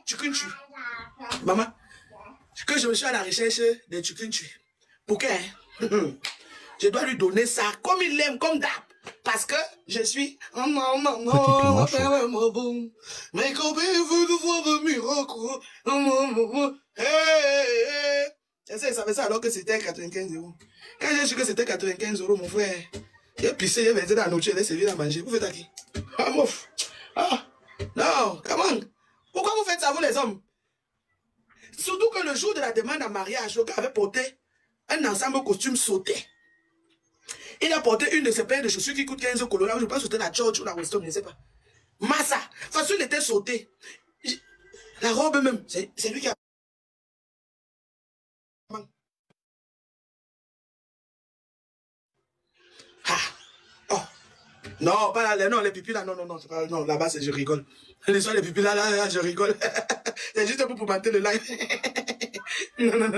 Tukunchu. Maman, que je me suis à la recherche de Tukunchu. Pourquoi? Je dois lui donner ça comme il l'aime, comme d'hab. Parce que je suis... Oh non, non, non, mais combien vous de voir de miracle? Ça fait ça alors que c'était 95 €. Quand j'ai su que c'était 95 €, mon frère, j'ai pissé, j'ai versé dans la nourriture, j'ai servi à manger. Vous faites à qui? Ah, mouf. Ah, non, comment? Pourquoi vous faites ça, vous les hommes? Surtout que le jour de la demande en mariage, le gars avait porté un ensemble costume sauté. Il a porté une de ses paires de chaussures qui coûte 15 €. Je pense que c'était la George ou la Weston, je ne sais pas. Massa. De toute façon, il était sauté. La robe même, c'est lui qui a... Ah. Oh. Non, pas là, non, les pipis là, non, pas, non, là-bas, je rigole. Les soirs, les pipis là, je rigole. C'est juste pour mater le live. Non.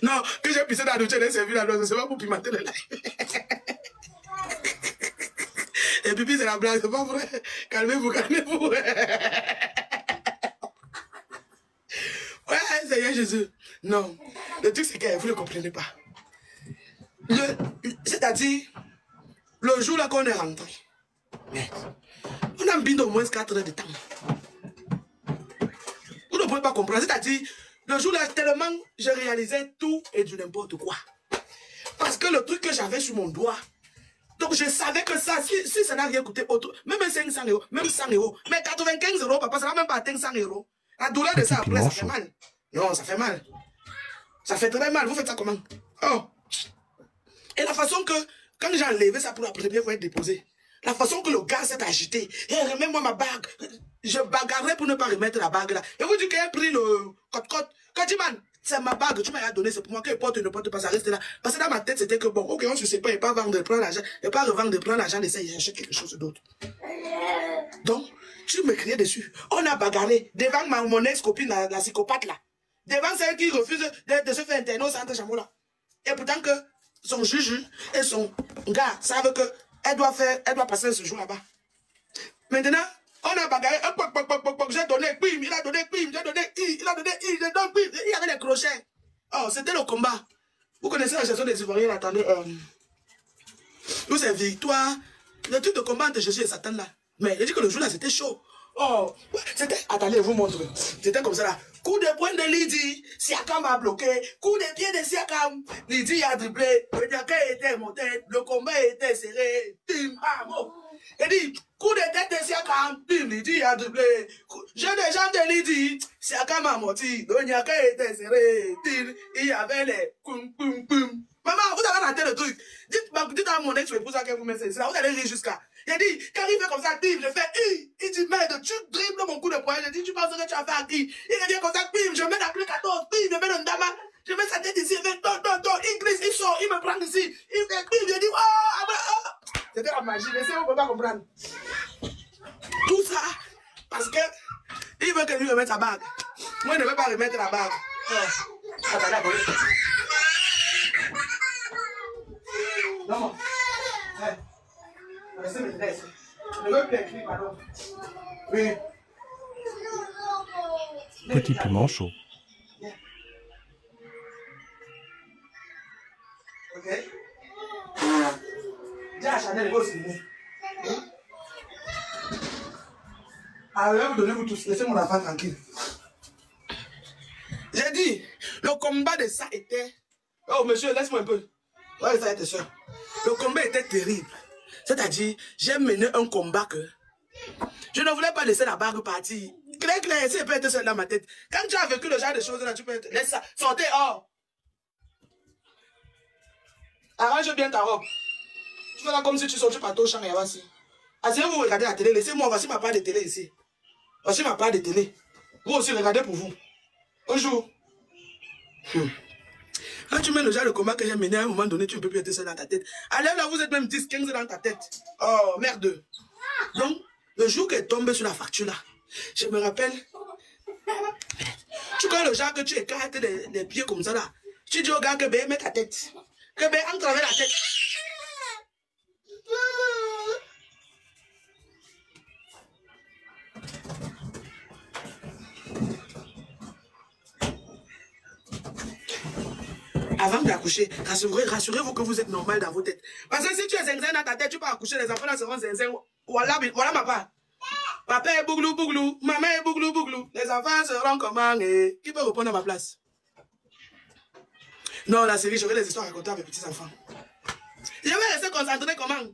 Non, que j'ai pissé dans la douche, j'ai servi la dose, c'est pas pour pimenter le live. Et pipi, c'est la blague, c'est pas vrai. Calmez-vous. Ouais, Seigneur Jésus. Non, le truc, c'est que vous ne comprenez pas. C'est-à-dire, le jour là qu'on est rentré, on a mis au moins 4 heures de temps. Vous ne pouvez pas comprendre. C'est-à-dire, le jour là, tellement je réalisais tout et du n'importe quoi. Parce que le truc que j'avais sur mon doigt, donc je savais que ça, si ça n'a rien coûté autre, même 500 €, même 100 €, mais 95 €, papa, ça va même pas atteindre 100 €. La douleur de ça après, ça fait mal. Non, ça fait mal. Ça fait très mal. Vous faites ça comment? Oh. Et la façon que, quand j'ai enlevé ça pour la première fois être déposé, la façon que le gars s'est agité, et remets-moi ma bague, je bagarrais pour ne pas remettre la bague là. Et vous dites qu'il a pris le cote-cote. Quand tu m'as, c'est ma bague, tu m'as donné, c'est pour moi qu'elle porte ou ne porte pas, ça reste là. Parce que dans ma tête, c'était que bon, ok, on se sait pas, il pas vendre, de prendre l'argent, et pas revendre, de prendre l'argent, d'essayer d'acheter quelque chose d'autre. Donc, tu me criais dessus. On a bagarré devant mon ex-copine, la psychopathe là. Devant celle qui refuse de se faire interner au centre Chameau là. Et pourtant que son juge et son gars savent que elle doit passer ce jour là-bas. Maintenant, on a bagarré, j'ai donné, bim, il a donné, bim, j'ai donné, il a donné, j'ai donné, bim, il y avait des crochets. Oh, c'était le combat. Vous connaissez la chanson des Ivoiriens, attendez, nous c'est victoire. Le truc de combat entre Jésus et Satan là. Mais il dit que le jour là c'était chaud. Oh, c'était, attendez, je vous montre. C'était comme ça là. Coup de poing de Lydie, Siakam a bloqué. Coup de pied de Siakam, Lydie a dribblé. Le Diaka était monté, le combat était serré. Tim, amo. Il dit, coup de tête de Siakam, Tim, Lydie a dribblé. Jeu de jambes de Lydie, Siakam a monté, le Diaka était serré. Tim, il y avait les poum poum poum. Maman, vous avez raté le truc. Dites à mon ex-épouse que vous mettez ça. Vous allez rire jusqu'à. Il dit, quand il fait comme ça, bim, je fais, il dit, merde, tu dribbles mon coup de poing. Je dis, tu penses que tu as fait à qui? Il revient comme ça, bim, je mets la clé 14, bim, je mets le dama, je mets sa tête ici, il fait, il glisse, il sort, il me prend ici, il fait, bim, je dis, oh. C'était la magie, mais ça, on ne peut pas comprendre. Tout ça, parce que, il veut que lui remette sa bague. Moi, je ne veux pas remettre la bague. Attendez, attendez. Non. Restez maîtresse. Ne veux plus écrire, pardon. Oui. Petit piment chaud. Ok. Dis à Chanel, go s'il vous plaît. Alors, vous donnez-vous tous. Laissez mon enfant tranquille. J'ai dit, le combat de ça était... Oh, monsieur, laisse-moi un peu. Ouais, ça a été sûr. Le combat était terrible. C'est-à-dire, j'ai mené un combat que je ne voulais pas laisser la bague partir. Claire, c'est peut être seul dans ma tête. Quand tu as vécu le genre de choses là, tu peux être... Laisse ça, sortez hors. Arrange bien ta robe. Tu fais là comme si tu sortais par ton champ et avance. Asseyez-vous, vous regardez la télé. Laissez-moi, voici ma part de télé ici. Voici ma part de télé. Vous aussi, regardez pour vous. Bonjour. Quand tu mets le genre de combat que j'ai mené à un moment donné, tu ne peux plus être seul dans ta tête. Allez là, vous êtes même 10, 15 dans ta tête. Oh, merde. Donc, le jour qu'elle est tombée sur la facture là, je me rappelle. Tu connais le genre que tu écartes les pieds comme ça là. Tu dis au gars que ben, mets ta tête. Que ben, entre avec la tête. Avant d'accoucher, rassurez-vous que vous êtes normal dans vos têtes. Parce que si tu es zinzin dans ta tête, tu peux accoucher, les enfants là seront zinzin. Voilà ma part. Papa est bouglou bouglou, maman est bouglou bouglou. Les enfants seront comment et qui peut répondre à ma place? Non, la série, j'aurai des histoires à raconter à mes petits enfants. Je vais rester concentré comment?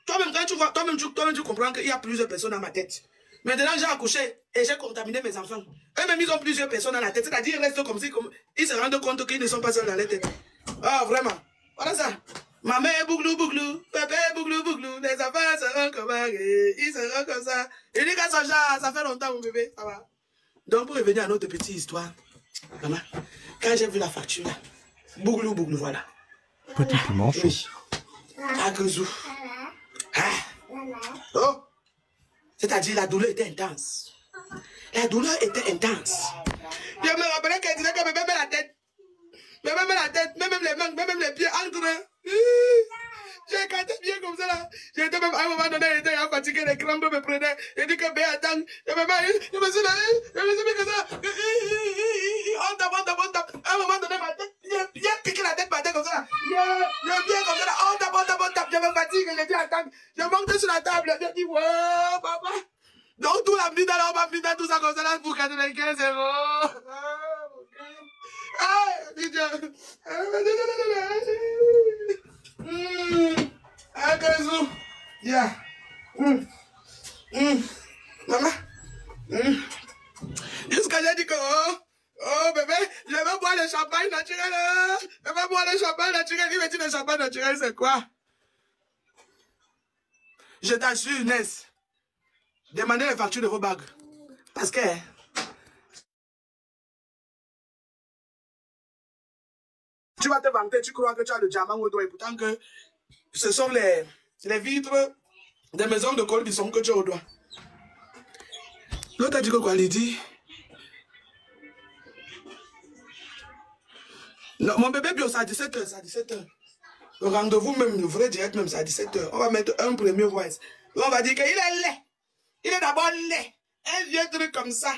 Toi-même, quand tu vois, toi-même, tu comprends qu'il y a plusieurs personnes dans ma tête. Maintenant, j'ai accouché et j'ai contaminé mes enfants. Eux-mêmes, ils ont plusieurs personnes dans la tête. C'est-à-dire, ils restent comme si, ils se rendent compte qu'ils ne sont pas seuls dans la tête. Ah, vraiment. Voilà ça. Maman est bouglou bouglou, papa est bouglou bouglou, les enfants seront comme ça, ils seront comme ça. Il dit qu'à son genre, ça fait longtemps mon bébé, ça va. Donc pour revenir à notre petite histoire, maman, quand j'ai vu la facture là, bouglou bouglou, voilà. Petit piment chaud. Oui. Agazou. Ah. Oh. C'est-à-dire la douleur était intense. La douleur était intense. Je me rappelais qu'elle disait que bébé met la tête. Bébé met la tête, même les mains, même les pieds en train. J'ai écarté bien comme ça là. J'étais même à un moment donné, j'étais fatigué, les crampes me prenaient. J'ai dit que bé attends. Je me suis mis comme ça. On tape. À un moment donné, ma tête, j'ai piqué la tête par terre comme ça. J'ai bien comme ça là. On tape. Je me fatigue, j'ai dit attends. Je monte sur la table. J'ai dit wow, papa. Donc tout la minute là, on va finir tout ça comme ça là pour 95 €. Ah, DJ. Ah, Gazou. Yeah. Maman. Jusqu'à j'ai dit que, oh, bébé, je vais boire le champagne naturel. Je vais boire le champagne naturel. Il me dit le champagne naturel, c'est quoi? Je t'assure, Ness. Demandez les factures de vos bagues. Parce que... tu vas te vanter, tu crois que tu as le diamant au doigt, et pourtant que ce sont les vitres des maisons de Colbisson que tu as au doigt. L'autre a dit que quoi, il dit? Non, mon bébé bio, c'est à 17h, c'est à 17h. Le rendez-vous même, le vrai direct même, c'est à 17h. On va mettre un premier voice. On va dire qu'il est laid. Il est d'abord laid. Un vieux truc comme ça.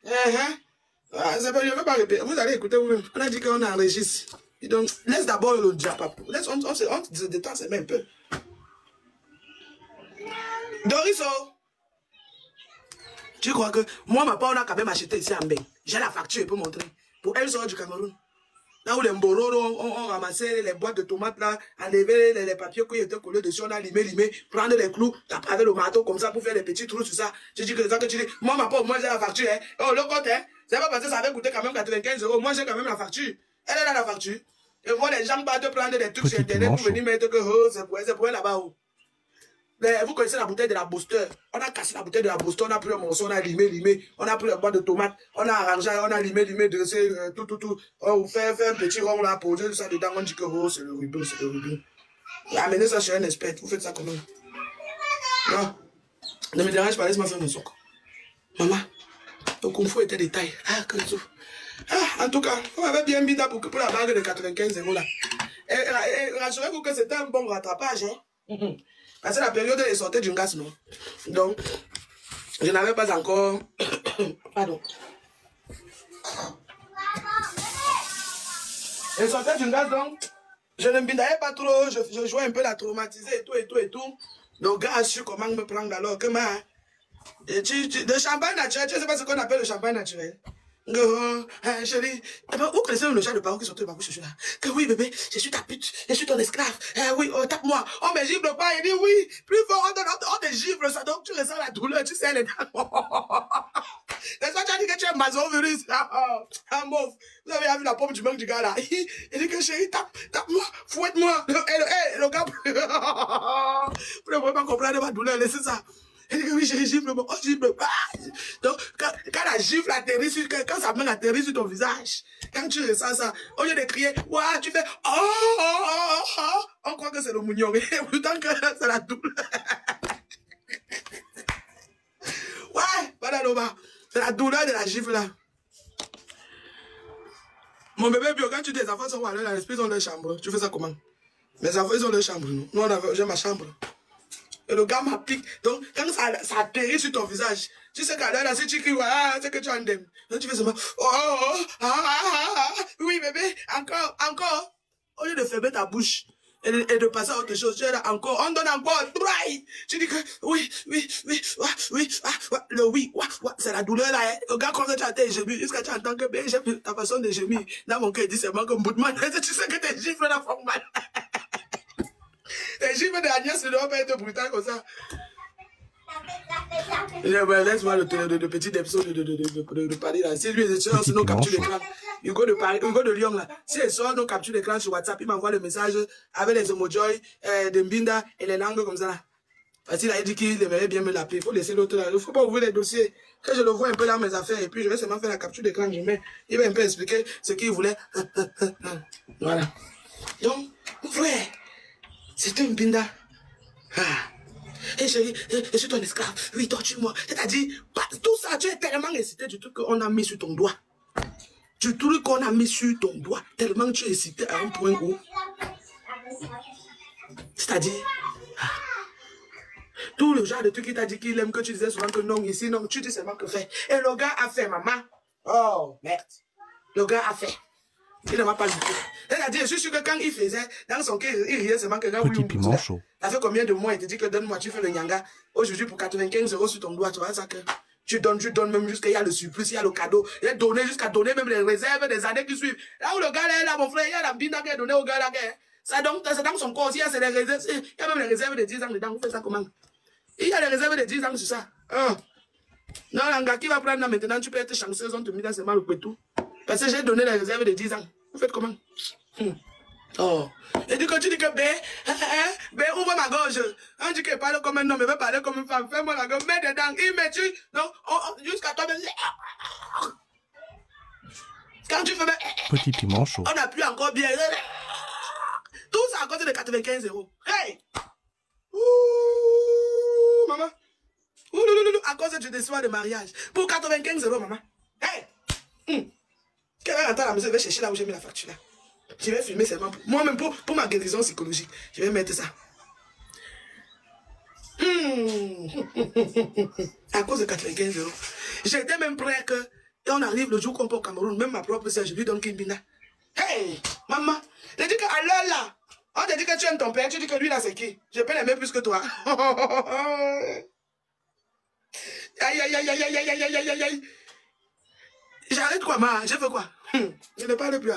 Je ne veux pas répéter. Vous allez écouter vous-même. On a dit qu'on enregistre. Donc, laisse d'abord le diable. On se détend, c'est même un peu. Doriso, tu crois que moi, ma part, on a quand même acheté ici en Mbeng. J'ai la facture pour montrer. Pour elle sort du Cameroun. Là où les mboros on ramassé les boîtes de tomates là, enlevé les papiers qui étaient collés dessus, on a limé, prendre les clous, taper avec le marteau comme ça pour faire des petits trous sur ça. Je dis que c'est ça que tu dis. Moi, ma part, moi j'ai la facture. Hein. Oh, le compte, hein. C'est pas parce que ça avait coûté quand même 95 €. Moi, j'ai quand même la facture. Elle est là, la facture. Et moi, les gens partent prendre des trucs sur Internet pour venir mettre que oh, c'est pour elle là-bas. Oh. Mais vous connaissez la bouteille de la Booster. On a cassé la bouteille de la Booster, on a pris le morceau, on a limé. On a pris la boîte de tomates, on a arrangé, on a limé, dressé, tout. On fait un petit rond là, poser ça dedans, on dit que oh, c'est le rubin. Amenez ça chez un expert, vous faites ça comment? Non. Ne me dérange pas, laisse-moi faire mon soc. Maman, le kung fu était des tailles. Ah, que ça. Ah, en tout cas, on avait bien mis pour la bague de 95 € là. Et rassurez-vous que c'était un bon rattrapage, hein. Parce que la période est sortie d'une gaz, non. Donc, je n'avais pas encore... Pardon. Elle sortait d'une gaz, donc, je ne me bidais pas trop, je jouais un peu la traumatiser et tout. Le gars a su comment me prendre alors que ma... Le champagne naturel, tu sais pas ce qu'on appelle le champagne naturel. Chérie, où connaissez le chat de parole qui sortait de ma bouche, je suis là. Que oui, bébé, je suis ta pute, je suis ton esclave. Oui, tape-moi. On me gifle pas, il dit oui. Plus fort, on te gifle, ça, donc tu ressens la douleur, tu sais les dents. N'est-ce pas, tu as dit que tu es masovirus. Ah, mauve. Vous avez vu la pomme du manque du gars là. Il dit que chérie, tape-moi, fouette-moi. Le gars, vous ne pouvez pas comprendre ma douleur, laissez ça. Elle dit que oui, j'ai gifle, oh, gifle. Donc, quand la gifle atterrit sur, quand sa main atterrit sur ton visage, quand tu ressens ça, au lieu de crier, ouais, tu fais, on croit que c'est le mougnon, et pourtant que c'est la douleur. Ouais, Badaloma, c'est la douleur de la gifle là. Mon bébé, quand tu dis les enfants sont allés dans l'esprit, ils ont leur chambre. Tu fais ça comment? Mes enfants, ils ont leur chambre, nous. Nous, j'ai ma chambre. Et le gars m'applique. Donc, quand ça atterrit sur ton visage, tu sais qu'à l'heure, si tu cries, ah, c'est que tu en aimes. Donc, tu fais seulement, oui, bébé, encore. Au lieu de fermer ta bouche et de passer à autre chose, tu es là encore, on donne encore, tu dis que, oui, le oui, c'est la douleur là. Regarde quand tu as tes gémis, jusqu'à tu entends que, ben, j'aime ta façon de gémir. Dans mon cœur, il dit, c'est moi comme bout de man. Tu sais que tes gifles là font mal. Les gifles de Agnès ne doivent pas être brutales comme ça. Laisse-moi le petit épisode de Paris là. Si lui est sur nos captures d'écran, Hugo de Lyon là. Si elle sort nos captures d'écran sur WhatsApp, il m'envoie le message avec les emojis de Mbinda et les langues comme ça là. Parce qu'il a dit qu'il aimerait bien me l'appeler. Il faut laisser l'autre là. Il ne faut pas ouvrir les dossiers. Quand je le vois un peu dans mes affaires et puis je vais seulement faire la capture d'écran, je mets. Il va un peu expliquer ce qu'il voulait. Voilà. Donc, mon frère, c'est un Mbinda. Et chérie, je suis ton esclave. Oui, torture-moi. C'est-à-dire, tout ça, tu es tellement excité du truc qu'on a mis sur ton doigt. Du truc qu'on a mis sur ton doigt. Tellement tu es excité à un point où. C'est-à-dire, tout le genre de truc qui t'a dit qu'il aime, que tu disais souvent que non, ici, non, tu dis seulement que fait. Et le gars a fait, maman. Oh, merde. Le gars a fait. Il ne m'a pas dit. C'est-à-dire, je suis sûr que quand il faisait, dans son cœur, il riait seulement que quand Petit piment chaud. Ça fait combien de mois il te dit que donne-moi, tu fais le nyanga. Aujourd'hui, pour 95 € sur ton doigt, tu vois ça que tu donnes même jusqu'à il y a le surplus, il y a le cadeau. Il a donné jusqu'à donner même les réserves des années qui suivent. Là où le gars est là, mon frère, il y a la Mbinda qui est donnée au gars là. Ça donc, c'est dans son corps aussi, il y a les réserves. Il y a même les réserves de 10 ans dedans. Vous faites ça comment? Il y a les réserves de 10 ans sur ça. Non, un gars qui va prendre là maintenant, tu peux être chanceuse, on te met dans seulement le pétou. Parce que j'ai donné les réserves de 10 ans. Vous faites comment? Oh. Et du coup, tu dis que ouvre ma gorge. On dit qu'elle parle comme un homme, elle veut parler comme une femme. Fais-moi la gorge, mets dedans, il met tu. Donc, jusqu'à toi, quand tu fais, Petit piment chaud. on n'a plus encore bien. Tout ça à cause de 95 €. Hey! Ouh, maman. Ouh, à cause du déçoir de mariage. Pour 95 €, maman. Hey! Quand elle rentre à la maison, je vais chercher là où j'ai mis la facture là. Je vais filmer seulement pour moi-même pour ma guérison psychologique. Je vais mettre ça. À cause de 95 €. J'étais même prêt que, et on arrive le jour qu'on peut au Cameroun, même ma propre sœur, je lui donne Kimbina. Hey, maman, je dis qu'à l'heure là, on te dit que tu aimes ton père, tu dis que lui là c'est qui? Je peux l'aimer plus que toi. Aïe, aïe, aïe, aïe, aïe, aïe, aïe, aïe, aïe, aïe. J'arrête quoi, ma? Je fais quoi? Je ne parle plus à